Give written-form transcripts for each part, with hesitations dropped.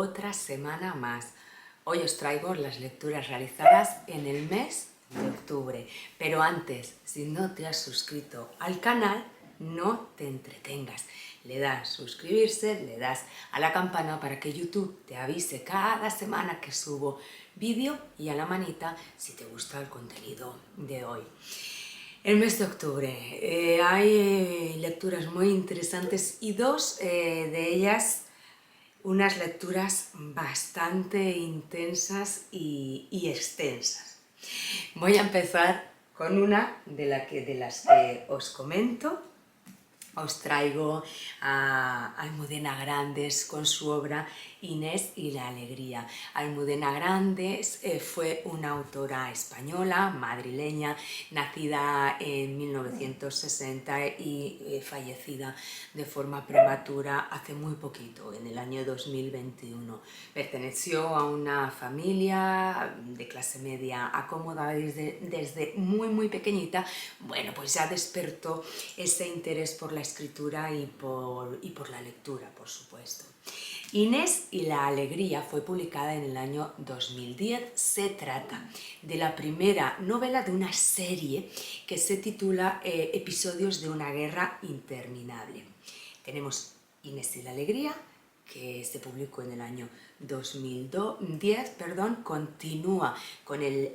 otra semana más. Hoy os traigo las lecturas realizadas en el mes de octubre. Pero antes, si no te has suscrito al canal, no te entretengas. Le das suscribirse, le das a la campana para que YouTube te avise cada semana que subo vídeo y a la manita si te gusta el contenido de hoy. El mes de octubre hay lecturas muy interesantes y dos de ellas unas lecturas bastante intensas y extensas. Voy a empezar con una de las que os comento. Os traigo a Almudena Grandes con su obra Inés y la alegría. Almudena Grandes fue una autora española, madrileña, nacida en 1960 y fallecida de forma prematura hace muy poquito, en el año 2021. Perteneció a una familia de clase media acomodada desde muy pequeñita. Bueno, pues ya despertó ese interés por la escritura y por la lectura, por supuesto. Inés y la alegría fue publicada en el año 2010. Se trata de la primera novela de una serie que se titula Episodios de una guerra interminable. Tenemos Inés y la alegría, que se publicó en el año 2010, continúa con el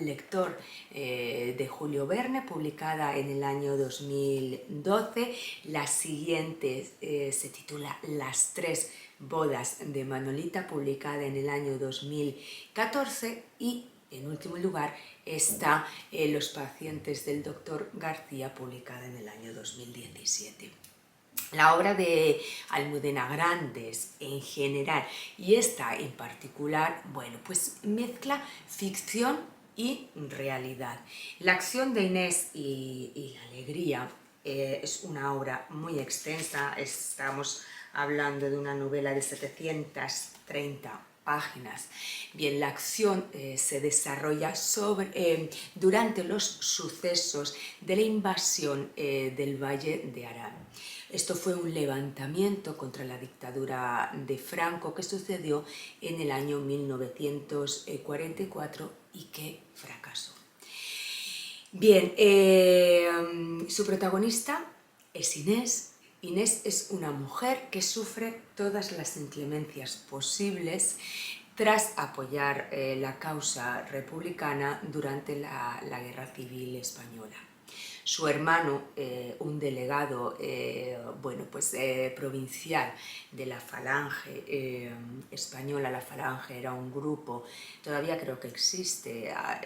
lector de Julio Verne, publicada en el año 2012. La siguiente se titula Las tres bodas de Manolita, publicada en el año 2014, y en último lugar está Los pacientes del doctor García, publicada en el año 2017. La obra de Almudena Grandes en general y esta en particular, bueno, pues mezcla ficción y realidad. La acción de Inés y la alegría es una obra muy extensa. Estamos hablando de una novela de 730 páginas. Bien, la acción se desarrolla durante los sucesos de la invasión del Valle de Arán. Esto fue un levantamiento contra la dictadura de Franco que sucedió en el año 1944 y que fracasó. Bien, su protagonista es Inés. Inés es una mujer que sufre todas las inclemencias posibles tras apoyar la causa republicana durante la Guerra Civil Española. Su hermano, un delegado provincial de la Falange española. La Falange era un grupo, todavía creo que existe, a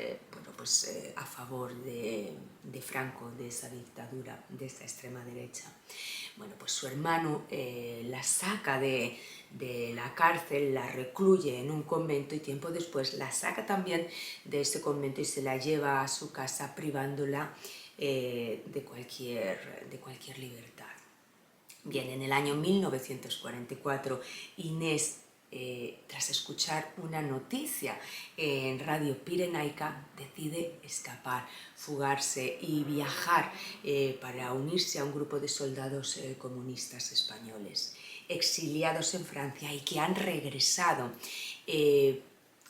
favor de Franco, de esa dictadura, de esta extrema derecha. Bueno, pues su hermano la saca de la cárcel, la recluye en un convento y tiempo después la saca también de ese convento y se la lleva a su casa, privándola de cualquier libertad. Bien, en el año 1944, Inés, tras escuchar una noticia en Radio Pirenaica, decide escapar, fugarse y viajar para unirse a un grupo de soldados comunistas españoles, exiliados en Francia y que han regresado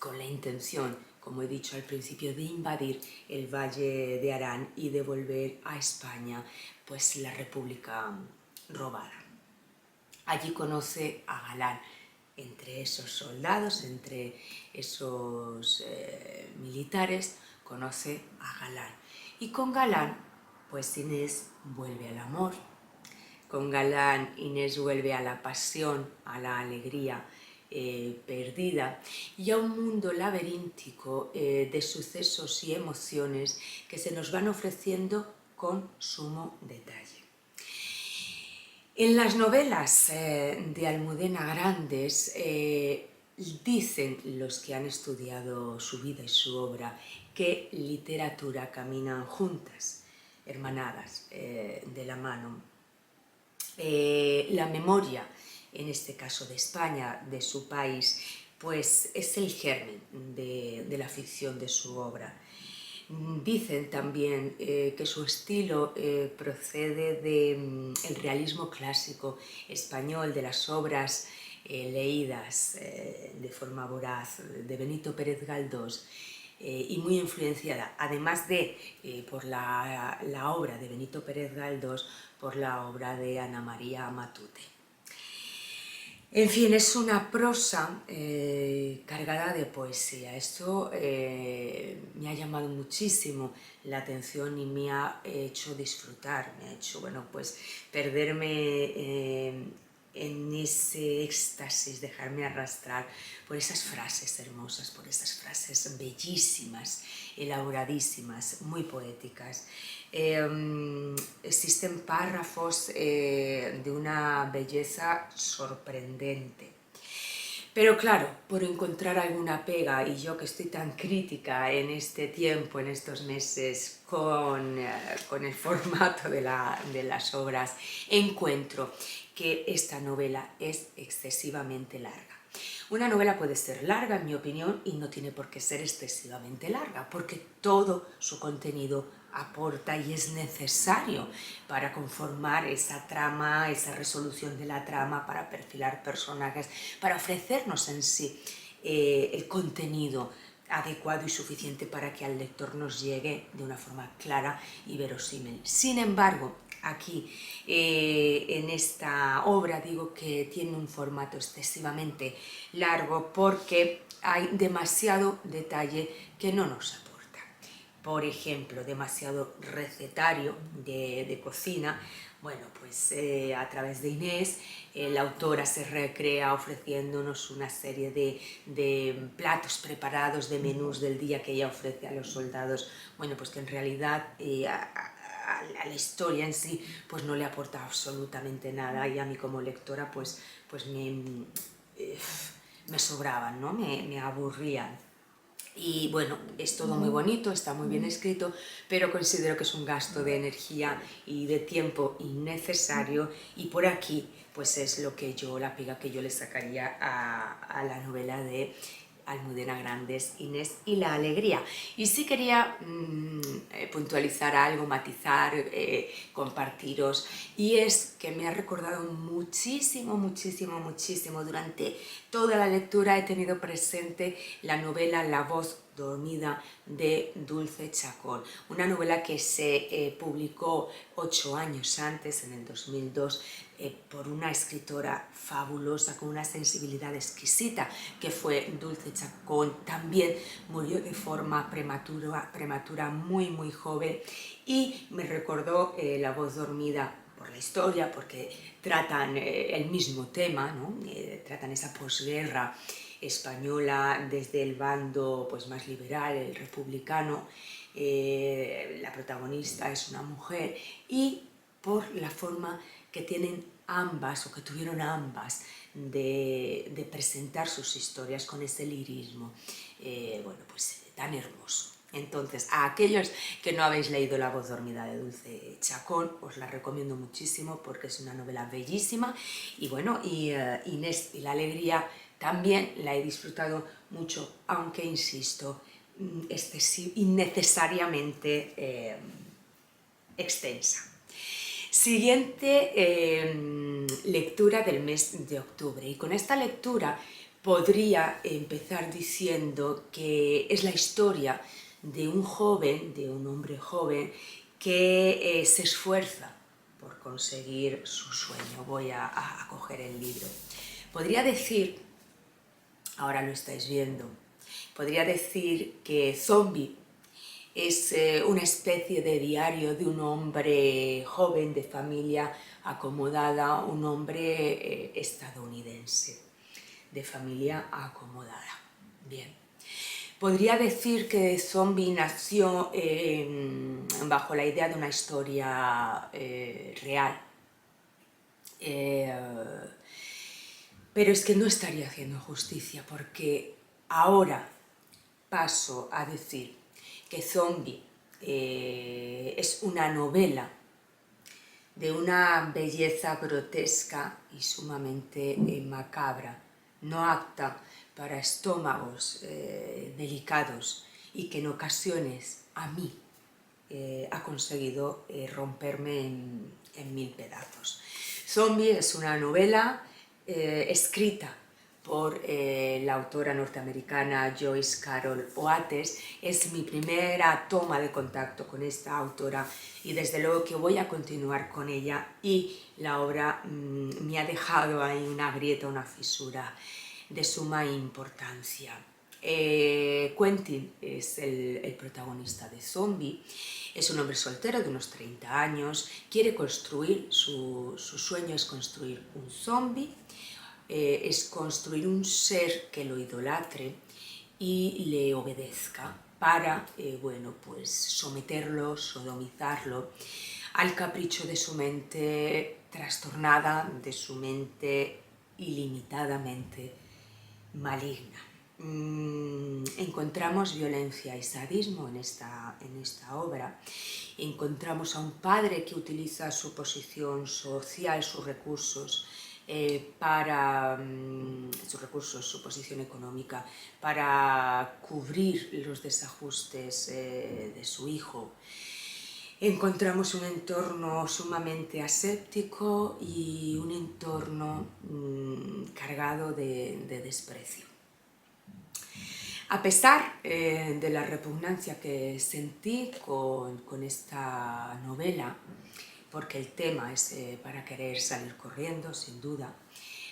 con la intención, como he dicho al principio, de invadir el Valle de Arán y de volver a España, pues la República robada. Allí conoce a Galán. Entre esos soldados, entre esos militares, conoce a Galán. Y con Galán, pues Inés vuelve al amor. Con Galán, Inés vuelve a la pasión, a la alegría perdida y a un mundo laberíntico de sucesos y emociones que se nos van ofreciendo con sumo detalle. En las novelas de Almudena Grandes dicen los que han estudiado su vida y su obra que literatura caminan juntas, hermanadas de la mano. La memoria, en este caso de España, de su país, pues es el germen de la ficción de su obra. Dicen también que su estilo procede del realismo clásico español, de las obras leídas de forma voraz de Benito Pérez Galdós, y muy influenciada, además de por la obra de Benito Pérez Galdós, por la obra de Ana María Matute. En fin, es una prosa cargada de poesía. Esto me ha llamado muchísimo la atención y me ha hecho disfrutar, me ha hecho, bueno, pues perderme en ese éxtasis, dejarme arrastrar por esas frases hermosas, por esas frases bellísimas, elaboradísimas, muy poéticas. Existen párrafos de una belleza sorprendente. Pero claro, por encontrar alguna pega, y yo que estoy tan crítica en este tiempo, en estos meses, con el formato de las obras, encuentro que esta novela es excesivamente larga. Una novela puede ser larga, en mi opinión, y no tiene por qué ser excesivamente larga, porque todo su contenido aporta y es necesario para conformar esa trama, esa resolución de la trama, para perfilar personajes, para ofrecernos en sí el contenido adecuado y suficiente para que al lector nos llegue de una forma clara y verosímil. Sin embargo, aquí en esta obra digo que tiene un formato excesivamente largo porque hay demasiado detalle que no nos aporta. Por ejemplo, demasiado recetario de cocina. Bueno, pues a través de Inés, la autora se recrea ofreciéndonos una serie de platos preparados, de menús del día que ella ofrece a los soldados, bueno, pues que en realidad a la historia en sí pues no le aporta absolutamente nada, y a mí como lectora pues me sobraban, ¿no? me aburrían. Y bueno, es todo muy bonito, está muy bien escrito, pero considero que es un gasto de energía y de tiempo innecesario, y por aquí pues es la pega que yo le sacaría a la novela de Almudena Grandes, Inés y la alegría. Y sí quería puntualizar algo, matizar, compartiros, y es que me ha recordado muchísimo, muchísimo, muchísimo. Durante toda la lectura he tenido presente la novela La voz dormida de Dulce Chacón, una novela que se publicó 8 años antes, en el 2002, por una escritora fabulosa, con una sensibilidad exquisita, que fue Dulce Chacón. También murió de forma prematura muy, muy joven, y me recordó La voz dormida por la historia, porque tratan el mismo tema, ¿no? Tratan esa posguerra española desde el bando pues, más liberal, el republicano. La protagonista es una mujer, y por la forma que tienen ambas, o que tuvieron ambas, de presentar sus historias con ese lirismo, bueno, pues tan hermoso. Entonces, a aquellos que no habéis leído La voz dormida de Dulce Chacón, os la recomiendo muchísimo porque es una novela bellísima. Y bueno, Inés y la alegría también la he disfrutado mucho, aunque insisto, innecesariamente extensa. Siguiente lectura del mes de octubre, y con esta lectura podría empezar diciendo que es la historia de un joven, de un hombre joven, que se esfuerza por conseguir su sueño. Voy a coger el libro. Podría decir, ahora lo estáis viendo, podría decir que Zombie es una especie de diario de un hombre joven, de familia acomodada, un hombre estadounidense, de familia acomodada. Bien. Podría decir que Zombie nació bajo la idea de una historia real, pero es que no estaría haciendo justicia, porque ahora paso a decir que Zombie es una novela de una belleza grotesca y sumamente macabra, no apta para estómagos delicados, y que en ocasiones a mí ha conseguido romperme en 1000 pedazos. Zombie es una novela escrita por la autora norteamericana Joyce Carol Oates. Es mi primera toma de contacto con esta autora y desde luego que voy a continuar con ella, y la obra me ha dejado ahí una grieta, una fisura de suma importancia. Quentin es el protagonista de Zombie. Es un hombre soltero de unos 30 años, quiere construir, su sueño es construir un zombie, es construir un ser que lo idolatre y le obedezca para, bueno, pues someterlo, sodomizarlo al capricho de su mente trastornada, de su mente ilimitadamente maligna. Encontramos violencia y sadismo en esta obra. Encontramos a un padre que utiliza su posición social, sus recursos, su posición económica, para cubrir los desajustes de su hijo. Encontramos un entorno sumamente aséptico y un entorno cargado de desprecio. A pesar de la repugnancia que sentí con esta novela, porque el tema es para querer salir corriendo, sin duda,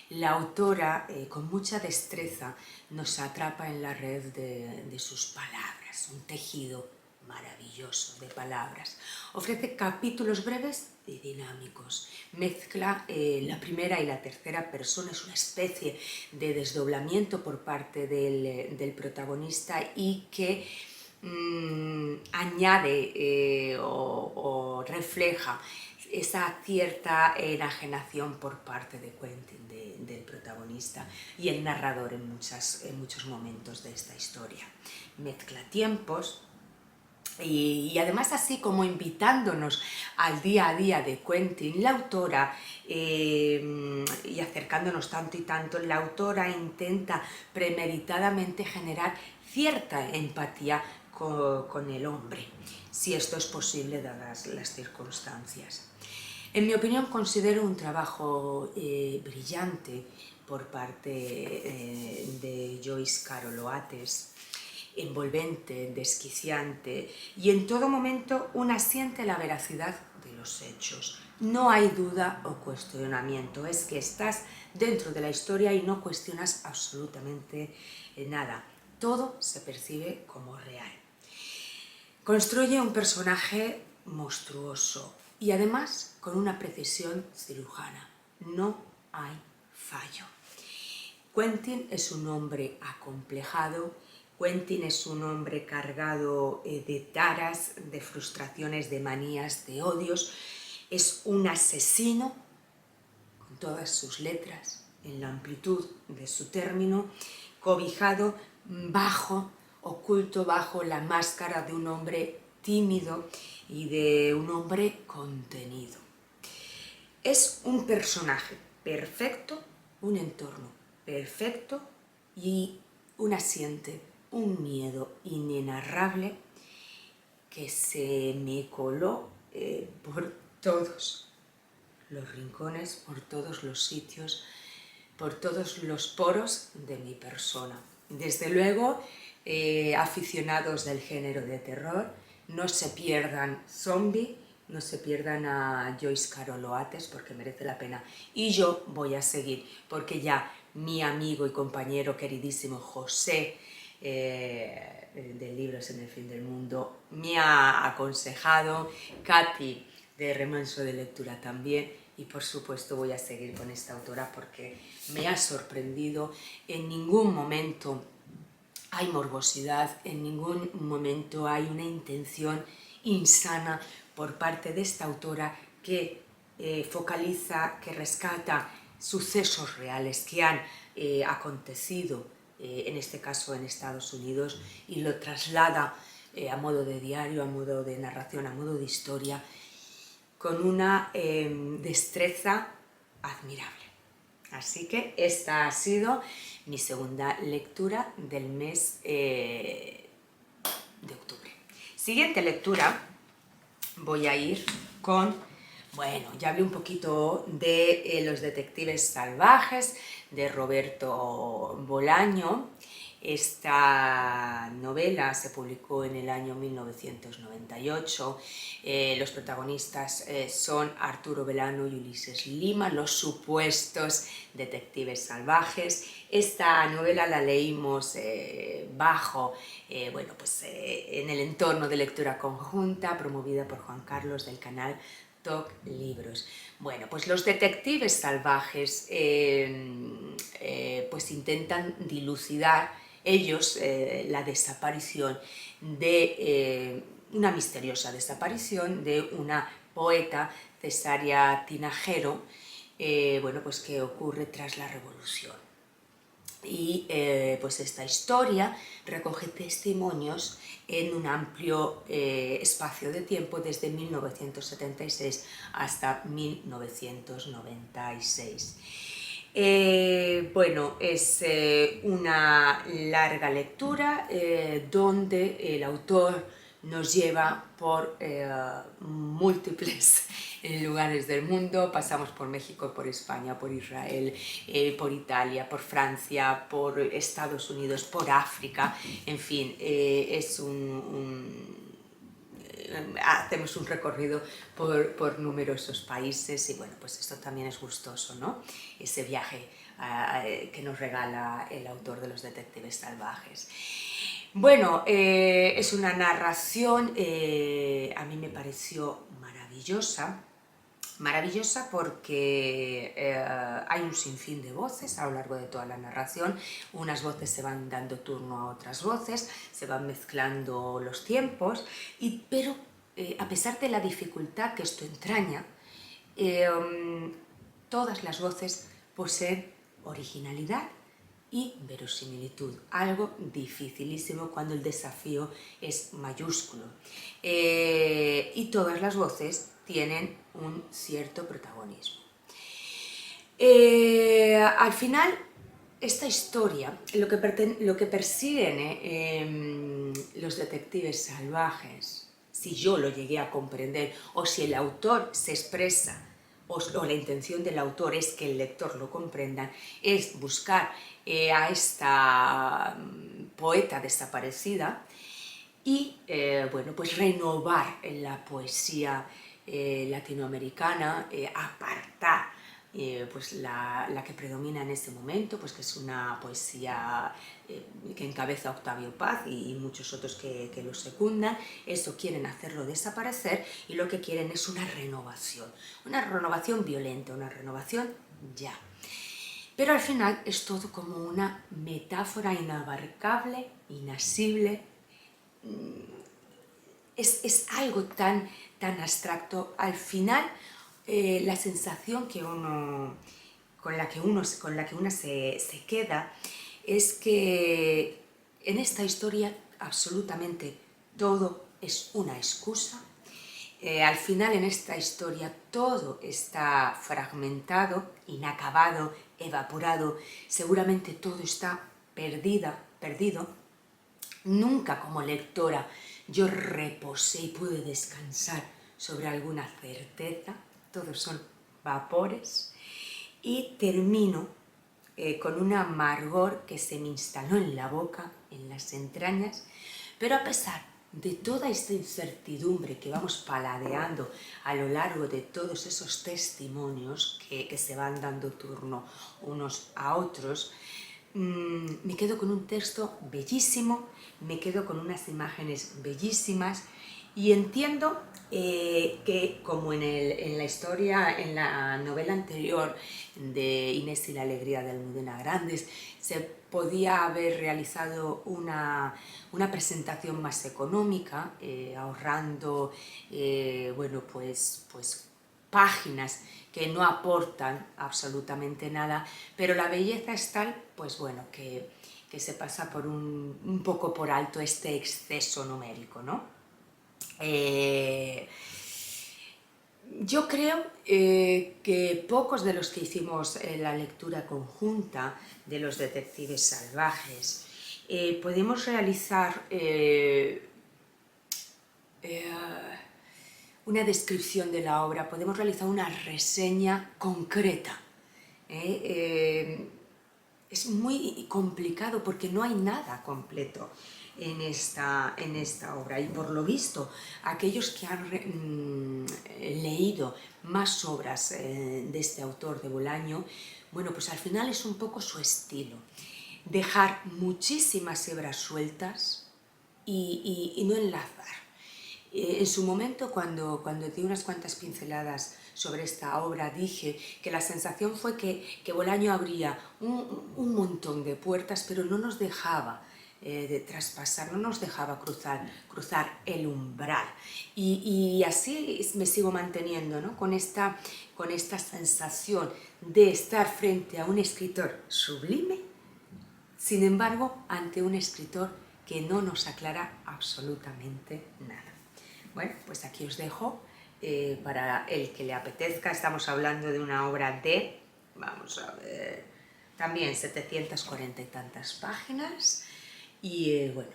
la autora con mucha destreza nos atrapa en la red de sus palabras, un tejido maravilloso de palabras. Ofrece capítulos breves y dinámicos. Mezcla la primera y la tercera persona, es una especie de desdoblamiento por parte del protagonista y que añade o refleja esa cierta enajenación por parte de Quentin, del protagonista y el narrador en muchos momentos de esta historia. Mezcla tiempos y además, así como invitándonos al día a día de Quentin, la autora, y acercándonos tanto y tanto, la autora intenta premeditadamente generar cierta empatía con el hombre, si esto es posible dadas las circunstancias. En mi opinión, considero un trabajo brillante por parte de Joyce Carol Oates, envolvente, desquiciante y en todo momento una asiente la veracidad de los hechos. No hay duda o cuestionamiento, es que estás dentro de la historia y no cuestionas absolutamente nada. Todo se percibe como real. Construye un personaje monstruoso y además con una precisión cirujana. No hay fallo. Quentin es un hombre acomplejado. Quentin es un hombre cargado de taras, de frustraciones, de manías, de odios. Es un asesino, con todas sus letras, en la amplitud de su término, cobijado oculto bajo la máscara de un hombre tímido y de un hombre contenido. Es un personaje perfecto, un entorno perfecto y un asiente, un miedo inenarrable que se me coló por todos los rincones, por todos los sitios, por todos los poros de mi persona. Desde luego, aficionados del género de terror, no se pierdan Zombie, no se pierdan a Joyce Carol Oates, porque merece la pena. Y yo voy a seguir, porque ya mi amigo y compañero queridísimo José, de Libros en el Fin del Mundo, me ha aconsejado, Katy de Remanso de Lectura también, y por supuesto voy a seguir con esta autora porque me ha sorprendido. En ningún momento hay morbosidad, en ningún momento hay una intención insana por parte de esta autora que focaliza, que rescata sucesos reales que han acontecido, en este caso en Estados Unidos, y lo traslada a modo de diario, a modo de narración, a modo de historia, con una destreza admirable. Así que esta ha sido mi segunda lectura del mes de octubre. Siguiente lectura, voy a ir con Bueno, ya hablé un poquito de Los detectives salvajes, de Roberto Bolaño. Esta novela se publicó en el año 1998. Los protagonistas son Arturo Belano y Ulises Lima, los supuestos detectives salvajes. Esta novela la leímos en el entorno de lectura conjunta, promovida por Juan Carlos del canal TOC Libros. Bueno, pues los detectives salvajes pues intentan dilucidar ellos la desaparición de una misteriosa desaparición de una poeta, Cesárea Tinajero, pues que ocurre tras la Revolución. Y pues esta historia recoge testimonios en un amplio espacio de tiempo desde 1976 hasta 1996. Es una larga lectura donde el autor nos lleva por múltiples lugares del mundo. Pasamos por México, por España, por Israel, por Italia, por Francia, por Estados Unidos, por África, en fin, hacemos un recorrido por numerosos países y bueno, pues esto también es gustoso, ¿no? Ese viaje que nos regala el autor de Los detectives salvajes. Bueno, es una narración, a mí me pareció maravillosa porque hay un sinfín de voces a lo largo de toda la narración. Unas voces se van dando turno a otras voces, se van mezclando los tiempos, pero a pesar de la dificultad que esto entraña, todas las voces poseen originalidad y verosimilitud, algo dificilísimo cuando el desafío es mayúsculo. Y todas las voces tienen un cierto protagonismo. Al final, esta historia, lo que persiguen los detectives salvajes, si yo lo llegué a comprender o si el autor se expresa o la intención del autor es que el lector lo comprenda, es buscar a esta poeta desaparecida y pues renovar la poesía latinoamericana, apartar pues la que predomina en ese momento, pues que es una poesía que encabeza Octavio Paz y muchos otros que lo secundan. Eso quieren hacerlo desaparecer y lo que quieren es una renovación violenta, una renovación ya. Pero al final es todo como una metáfora inabarcable, inasible. Es algo tan abstracto. Al final, la sensación con la que una se queda es que en esta historia absolutamente todo es una excusa. Al final en esta historia todo está fragmentado, inacabado, evaporado, seguramente todo está perdido. Nunca como lectora yo reposé y pude descansar sobre alguna certeza, todos son vapores, y termino con un amargor que se me instaló en la boca, en las entrañas, pero a pesar de toda esta incertidumbre que vamos paladeando a lo largo de todos esos testimonios que se van dando turno unos a otros, me quedo con un texto bellísimo, me quedo con unas imágenes bellísimas y entiendo que como en la historia, en la novela anterior de Inés y la alegría de Almudena Grandes, se podía haber realizado una presentación más económica, ahorrando páginas que no aportan absolutamente nada, pero la belleza es tal, que se pasa por un poco por alto este exceso numérico, ¿no? Yo creo que pocos de los que hicimos la lectura conjunta de Los detectives salvajes podemos realizar una descripción de la obra, podemos realizar una reseña concreta. Es muy complicado porque no hay nada completo en esta obra, y por lo visto aquellos que han leído más obras de este autor, de Bolaño, bueno, pues al final es un poco su estilo, dejar muchísimas hebras sueltas y no enlazar. En su momento, cuando di unas cuantas pinceladas sobre esta obra, dije que la sensación fue que Bolaño abría un montón de puertas, pero no nos dejaba de traspasar, no nos dejaba cruzar el umbral. Y así me sigo manteniendo, ¿no? con esta sensación de estar frente a un escritor sublime, sin embargo, ante un escritor que no nos aclara absolutamente nada. Bueno, pues aquí os dejo, para el que le apetezca. Estamos hablando de una obra de, vamos a ver, también 740 y tantas páginas, y bueno,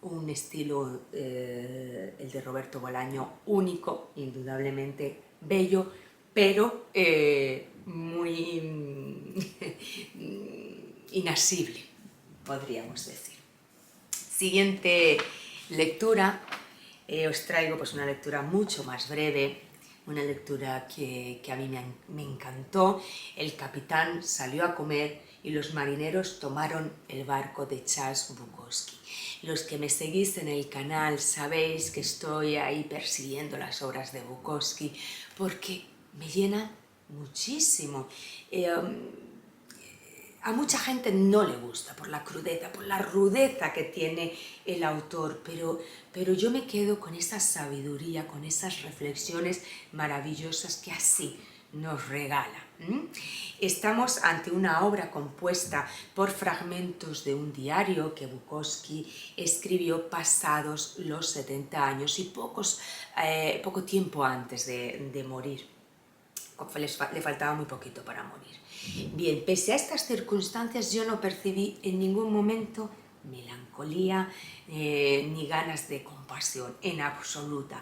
un estilo, el de Roberto Bolaño, único, indudablemente bello, pero muy inasible, podríamos decir. Siguiente lectura. Os traigo pues una lectura mucho más breve, una lectura que a mí me encantó. El capitán salió a comer y los marineros tomaron el barco de Charles Bukowski. Los que me seguís en el canal sabéis que estoy ahí persiguiendo las obras de Bukowski porque me llenan muchísimo. A mucha gente no le gusta por la crudeza, por la rudeza que tiene el autor, pero yo me quedo con esa sabiduría, con esas reflexiones maravillosas que así nos regala. Estamos ante una obra compuesta por fragmentos de un diario que Bukowski escribió pasados los 70 años y poco tiempo antes de morir. Le faltaba muy poquito para morir. Bien, pese a estas circunstancias, yo no percibí en ningún momento melancolía ni ganas de compasión, en absoluto.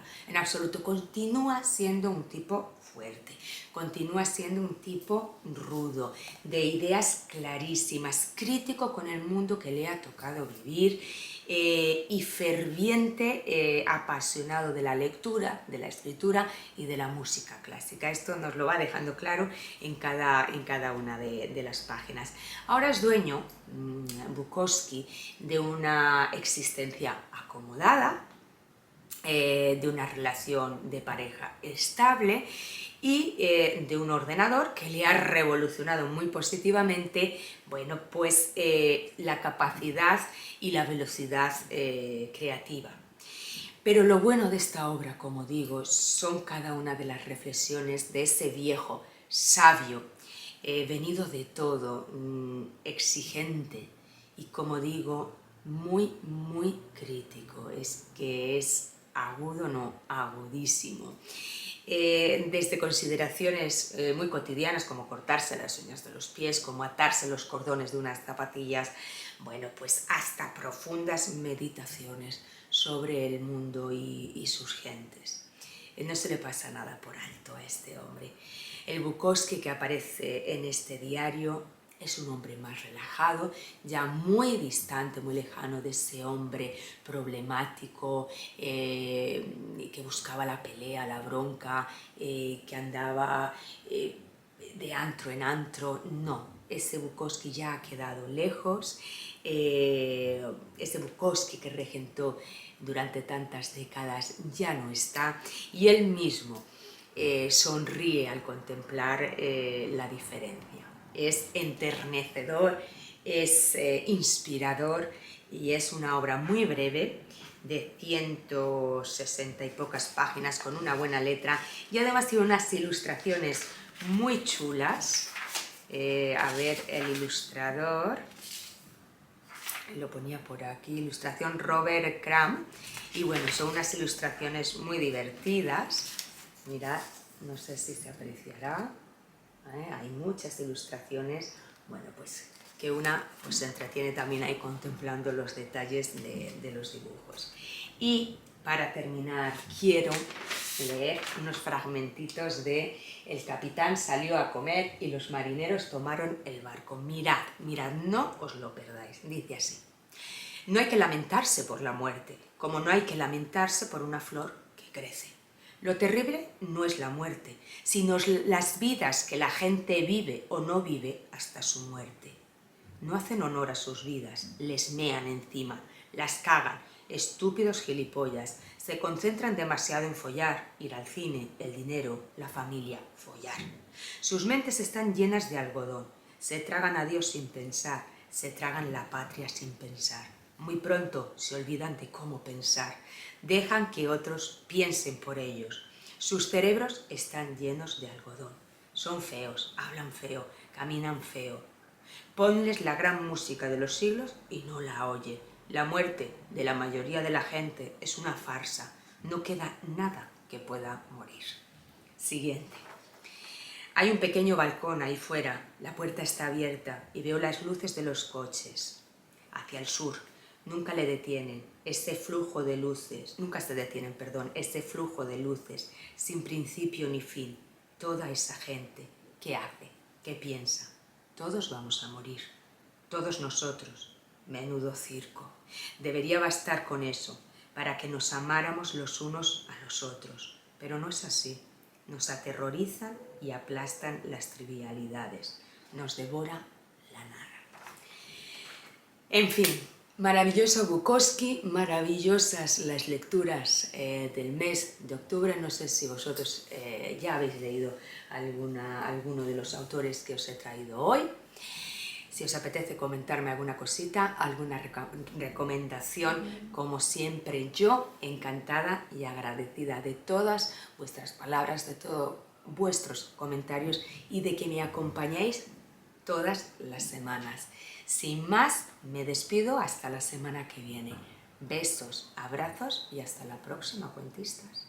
Continúa siendo un tipo fuerte, continúa siendo un tipo rudo, de ideas clarísimas, crítico con el mundo que le ha tocado vivir, y ferviente, apasionado de la lectura, de la escritura y de la música clásica. Esto nos lo va dejando claro en cada una de las páginas. Ahora es dueño, Bukowski, de una existencia acomodada, de una relación de pareja estable y de un ordenador que le ha revolucionado muy positivamente, bueno, pues la capacidad y la velocidad creativa. Pero lo bueno de esta obra, como digo, son cada una de las reflexiones de ese viejo sabio, venido de todo, exigente y, como digo, muy, muy crítico. Es que es agudo, no, agudísimo. Desde consideraciones muy cotidianas como cortarse las uñas de los pies, como atarse los cordones de unas zapatillas, bueno, pues hasta profundas meditaciones sobre el mundo y sus gentes. No se le pasa nada por alto a este hombre. El Bukowski que aparece en este diario es un hombre más relajado, ya muy distante, muy lejano de ese hombre problemático, que buscaba la pelea, la bronca, que andaba de antro en antro. No, ese Bukowski ya ha quedado lejos. Ese Bukowski que regentó durante tantas décadas ya no está, y él mismo sonríe al contemplar la diferencia. Es enternecedor, es inspirador, y es una obra muy breve, de 160 y pocas páginas, con una buena letra, y además tiene unas ilustraciones muy chulas. A ver, el ilustrador, lo ponía por aquí, ilustración Robert Crumb, y bueno, son unas ilustraciones muy divertidas. Mirad, no sé si se apreciará, hay muchas ilustraciones, bueno, pues que una pues se entretiene también ahí contemplando los detalles de los dibujos. Y para terminar, quiero leer unos fragmentitos de El capitán salió a comer y los marineros tomaron el barco. Mirad, mirad, no os lo perdáis. Dice así: no hay que lamentarse por la muerte, como no hay que lamentarse por una flor que crece. Lo terrible no es la muerte, sino las vidas que la gente vive o no vive hasta su muerte. No hacen honor a sus vidas, les mean encima, las cagan, estúpidos gilipollas, se concentran demasiado en follar, ir al cine, el dinero, la familia, follar. Sus mentes están llenas de algodón, se tragan a Dios sin pensar, se tragan la patria sin pensar. Muy pronto se olvidan de cómo pensar, dejan que otros piensen por ellos. Sus cerebros están llenos de algodón, son feos, hablan feo, caminan feo. Ponles la gran música de los siglos y no la oye. La muerte de la mayoría de la gente es una farsa. No queda nada que pueda morir. Siguiente. Hay un pequeño balcón ahí fuera. La puerta está abierta y veo las luces de los coches. Hacia el sur. Nunca le detienen. Ese flujo de luces. Nunca se detienen, perdón. Ese flujo de luces. Sin principio ni fin. Toda esa gente. ¿Qué hace? ¿Qué piensa? Todos vamos a morir, todos nosotros. Menudo circo. Debería bastar con eso, para que nos amáramos los unos a los otros. Pero no es así. Nos aterrorizan y aplastan las trivialidades. Nos devora la nada. En fin, maravilloso Bukowski, maravillosas las lecturas del mes de octubre. No sé si vosotros ya habéis leído alguno de los autores que os he traído hoy. Si os apetece comentarme alguna cosita, alguna recomendación, como siempre yo, encantada y agradecida de todas vuestras palabras, de todos vuestros comentarios y de que me acompañéis todas las semanas. Sin más, me despido hasta la semana que viene. Besos, abrazos y hasta la próxima, cuentistas.